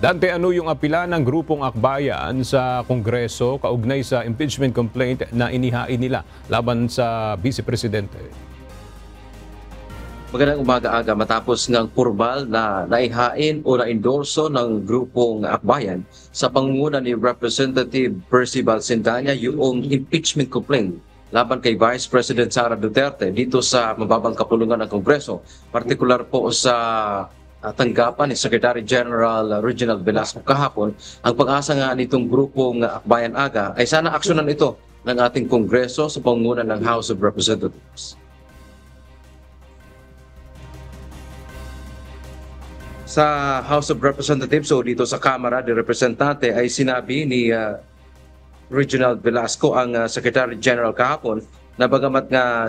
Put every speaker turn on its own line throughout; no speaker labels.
Dante, ano yung apila ng grupong akbayan sa Kongreso kaugnay sa impeachment complaint na inihain nila laban sa Vice Presidente?
Magandang umaga-aga matapos ngang purbal na naihain o na-endorso ng grupong akbayan sa pangunguna ni Representative Percy Balcendana yung impeachment complaint laban kay Vice President Sara Duterte dito sa mababang kapulungan ng Kongreso, partikular po sa tanggapan ni Secretary General Reginald Velasco kahapon. Ang pag-asa nga nitong grupong Akbayan Aga ay sana aksyonan ito ng ating Kongreso sa pangunguna ng House of Representatives. Sa House of Representatives o dito sa Kamara de Representante ay sinabi ni Reginald Velasco, ang Secretary General kahapon, na bagamat nga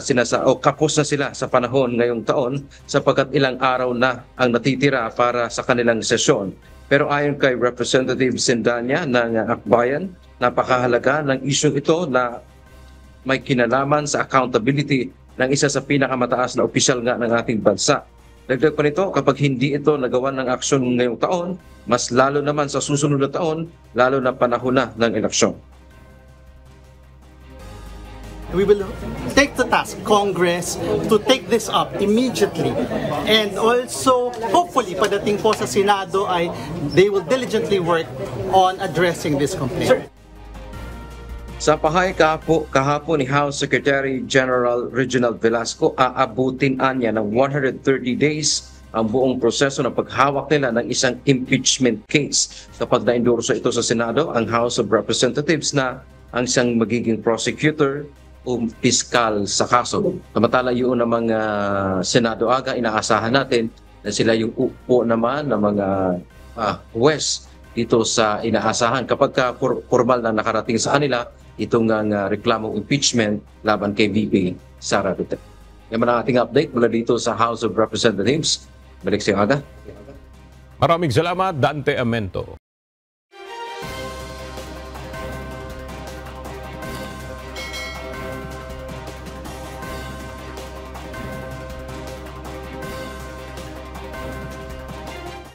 kapos na sila sa panahon ngayong taon sapagkat ilang araw na ang natitira para sa kanilang sesyon. Pero ayon kay Representative Sendanya ng Akbayan, napakahalaga ng isyong ito na may kinalaman sa accountability ng isa sa pinakamataas na opisyal nga ng ating bansa. Dagdag pa nito, kapag hindi ito nagawa ng aksyon ngayong taon, mas lalo naman sa susunod na taon, lalo na panahon na ng eleksyon.
We will take the task, Congress, to take this up immediately. And also, hopefully, pagdating po sa Senado ay they will diligently work on addressing this complaint.
Sa pahay kahapon ni House Secretary General Reginald Velasco, aabutin anya ng 130 days ang buong proseso ng paghawak nila ng isang impeachment case. Kapag na-endorso ito sa Senado, ang House of Representatives na ang isang magiging prosecutor o piskal sa kaso. Samantala yun ng mga Senado Aga, inaasahan natin na sila yung upo naman ng mga huwes dito sa inaasahan kapag formal na nakarating sa kanila itong reklamong impeachment laban kay VP Sara Duterte. Yan ang ating update mula dito sa House of Representatives. Balik sa Aga.
Maraming salamat, Dante Amento.